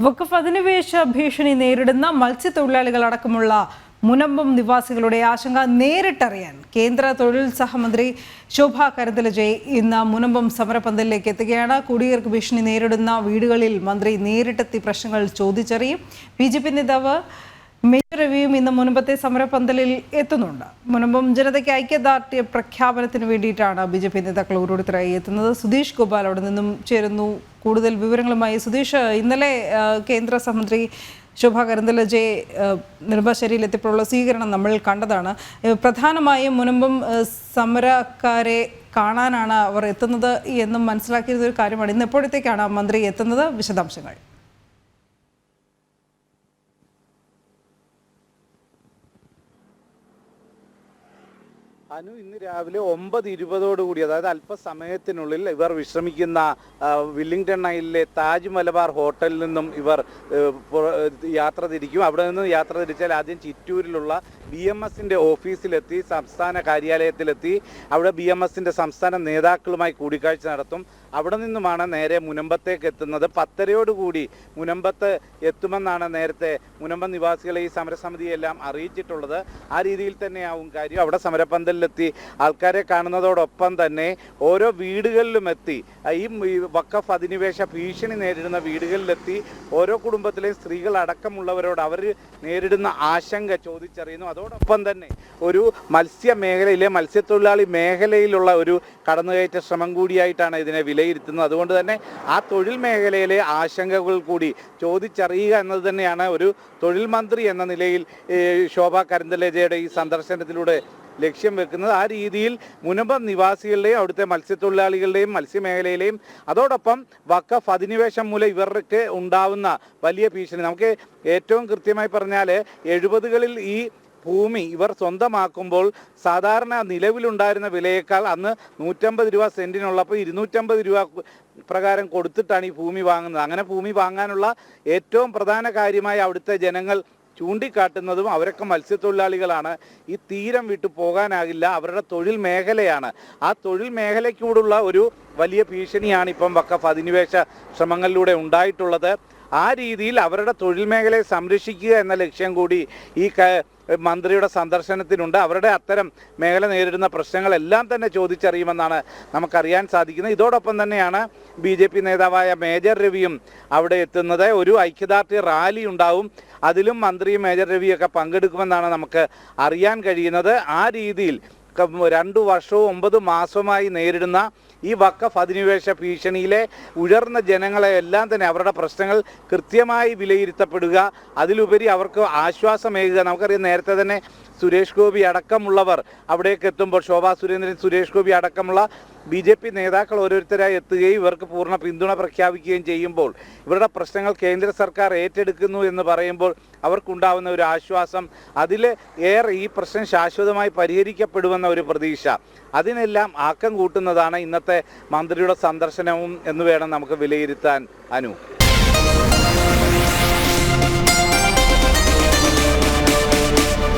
വഖഫ് അധിനിവേശ ഭീഷണി നേരിടുന്ന മത്സ്യത്തൊഴിലാളികളടക്കമുള്ള മുനമ്പം നിവാസികളുടെ ആശങ്ക നേരിട്ടറിയാൻ കേന്ദ്ര തൊഴിൽ സഹമന്ത്രി ശോഭ കരന്തലജെ ഇന്ന് മുനമ്പം സമരപന്തലിലേക്ക് എത്തുകയാണ്. കുടിയേർക്ക് ഭീഷണി നേരിടുന്ന വീടുകളിൽ മന്ത്രി നേരിട്ടെത്തി പ്രശ്നങ്ങൾ ചോദിച്ചറിയും. BJP നേതാവ് മേജർ രവിയും ഇന്ന് മുനമ്പത്തെ സമരപന്തലിൽ എത്തുന്നുണ്ട്. മുനമ്പം ജനതയ്ക്ക് ഐക്യദാർഢ്യ പ്രഖ്യാപനത്തിന് വേണ്ടിയിട്ടാണ് BJP നേതാക്കൾ ഓരോരുത്തരായി എത്തുന്നത്. സുധീഷ് ഗോപാൽ അവിടെ നിന്നും ചേരുന്നു കൂടുതൽ വിവരങ്ങളുമായി. സുധീഷ്, ഇന്നലെ കേന്ദ്ര സഹമന്ത്രി ശോഭ കരന്തലജെ നെടുമ്പാശ്ശേരിയിൽ എത്തിയപ്പോഴുള്ള സ്വീകരണം നമ്മൾ കണ്ടതാണ്. പ്രധാനമായും മുനമ്പം സമരക്കാരെ കാണാനാണ് അവർ എത്തുന്നത് എന്നും മനസ്സിലാക്കിയിരുന്ന ഒരു കാര്യമാണ്. ഇന്ന് എപ്പോഴത്തേക്കാണ് മന്ത്രി എത്തുന്നത്? വിശദാംശങ്ങൾ. ഇന്ന് രാവിലെ 9:20 അതായത് അല്പസമയത്തിനുള്ളിൽ ഇവർ വിശ്രമിക്കുന്ന വില്ലിംഗ്ടൺ ഐലിലെ താജ് മലബാർ ഹോട്ടലിൽ നിന്നും ഇവർ യാത്ര തിരിക്കും. അവിടെ നിന്നും യാത്ര തിരിച്ചാൽ ആദ്യം ചിറ്റൂരിലുള്ള BMSന്റെ ഓഫീസിലെത്തി, സംസ്ഥാന കാര്യാലയത്തിലെത്തി. അവിടെ BMSന്റെ സംസ്ഥാന നേതാക്കളുമായി കൂടിക്കാഴ്ച നടത്തും. അവിടെ നിന്നുമാണ് നേരെ മുനമ്പത്തേക്ക് എത്തുന്നത്. 10:30 മുനമ്പത്ത് എത്തുമെന്നാണ് നേരത്തെ മുനമ്പം നിവാസികളെ ഈ സമരസമിതിയെല്ലാം അറിയിച്ചിട്ടുള്ളത്. ആ രീതിയിൽ തന്നെയാവും കാര്യം. അവിടെ സമരപന്തലിലെത്തി ആൾക്കാരെ കാണുന്നതോടൊപ്പം തന്നെ ഓരോ വീടുകളിലും എത്തി ഈ വഖഫ് അധിനിവേശ ഭീഷണി നേരിടുന്ന വീടുകളിലെത്തി ഓരോ കുടുംബത്തിലെയും സ്ത്രീകൾ അടക്കമുള്ളവരോട് അവർ നേരിടുന്ന ആശങ്ക ചോദിച്ചറിയുന്നു. അതോടൊപ്പം തന്നെ ഒരു മത്സ്യത്തൊഴിലാളി മേഖലയിലുള്ള ഒരു കടന്നുകയറ്റ ശ്രമം കൂടിയായിട്ടാണ് ഇതിനെ വിലയിരുത്തുന്നത്. അതുകൊണ്ട് തന്നെ ആ തൊഴിൽ മേഖലയിലെ ആശങ്കകൾ കൂടി ചോദിച്ചറിയുക എന്നത് തന്നെയാണ് ഒരു തൊഴിൽ മന്ത്രി എന്ന നിലയിൽ ശോഭ കരന്തലജയുടെ ഈ സന്ദർശനത്തിലൂടെ ലക്ഷ്യം വെക്കുന്നത്. ആ രീതിയിൽ മുനമ്പം നിവാസികളുടെയും അവിടുത്തെ മത്സ്യത്തൊഴിലാളികളുടെയും മത്സ്യമേഖലയിലെയും അതോടൊപ്പം വഖഫ് അധിനിവേശം മൂലം ഇവർക്ക് ഉണ്ടാവുന്ന വലിയ ഭീഷണി, നമുക്ക് ഏറ്റവും കൃത്യമായി പറഞ്ഞാൽ 70കളിൽ ഈ ഭൂമി ഇവർ സ്വന്തമാക്കുമ്പോൾ സാധാരണ നിലവിലുണ്ടായിരുന്ന വിലയേക്കാൾ അന്ന് 150 രൂപ സെൻറ്റിനുള്ളപ്പോൾ 250 രൂപ പ്രകാരം കൊടുത്തിട്ടാണ് ഈ ഭൂമി വാങ്ങുന്നത്. അങ്ങനെ ഭൂമി വാങ്ങാനുള്ള ഏറ്റവും പ്രധാന കാര്യമായി അവിടുത്തെ ജനങ്ങൾ ചൂണ്ടിക്കാട്ടുന്നതും അവരൊക്കെ മത്സ്യത്തൊഴിലാളികളാണ്. ഈ തീരം വിട്ടു പോകാനാകില്ല, അവരുടെ തൊഴിൽ മേഖലയാണ്. ആ തൊഴിൽ മേഖലയ്ക്കൂടുള്ള ഒരു വലിയ ഭീഷണിയാണ് ഇപ്പം വഖഫ് അധിനിവേശ ശ്രമങ്ങളിലൂടെ ഉണ്ടായിട്ടുള്ളത്. ആ രീതിയിൽ അവരുടെ തൊഴിൽ മേഖലയെ സംരക്ഷിക്കുക എന്ന ലക്ഷ്യം കൂടി ഈ മന്ത്രിയുടെ സന്ദർശനത്തിനുണ്ട്. അവരുടെ അത്തരം മേഖല നേരിടുന്ന പ്രശ്നങ്ങളെല്ലാം തന്നെ ചോദിച്ചറിയുമെന്നാണ് നമുക്കറിയാൻ സാധിക്കുന്നത്. ഇതോടൊപ്പം തന്നെയാണ് BJP നേതാവായ മേജർ രവിയും അവിടെ എത്തുന്നത്. ഒരു ഐക്യദാർഢ്യ റാലി ഉണ്ടാവും. അതിലും മന്ത്രിയും മേജർ രവിയൊക്കെ പങ്കെടുക്കുമെന്നാണ് നമുക്ക് അറിയാൻ കഴിയുന്നത്. ആ രീതിയിൽ 2 വർഷവും 9 മാസവുമായി നേരിടുന്ന ഈ വഖഫ് അധിനിവേശ ഭീഷണിയിലെ ഉയർന്ന ജനങ്ങളെ എല്ലാം തന്നെ അവരുടെ പ്രശ്നങ്ങൾ കൃത്യമായി വിലയിരുത്തപ്പെടുക, അതിലുപരി അവർക്ക് ആശ്വാസമേകുക. നമുക്കറിയാം, നേരത്തെ തന്നെ സുരേഷ് ഗോപി അടക്കമുള്ളവർ അവിടേക്ക് എത്തുമ്പോൾ, ശോഭാ സുരേന്ദ്രൻ, സുരേഷ് ഗോപി അടക്കമുള്ള BJP നേതാക്കൾ ഓരോരുത്തരായി എത്തുകയും ഇവർക്ക് പൂർണ്ണ പിന്തുണ പ്രഖ്യാപിക്കുകയും ചെയ്യുമ്പോൾ ഇവരുടെ പ്രശ്നങ്ങൾ കേന്ദ്ര സർക്കാർ ഏറ്റെടുക്കുന്നു എന്ന് പറയുമ്പോൾ അവർക്കുണ്ടാവുന്ന ഒരു ആശ്വാസം, അതിൽ ഏറെ ഈ പ്രശ്നം ശാശ്വതമായി പരിഹരിക്കപ്പെടുമെന്ന ഒരു പ്രതീക്ഷ, അതിനെല്ലാം ആക്കം കൂട്ടുന്നതാണ് ഇന്നത്തെ മന്ത്രിയുടെ സന്ദർശനവും എന്ന് വേണം നമുക്ക് വിലയിരുത്താൻ. അനു.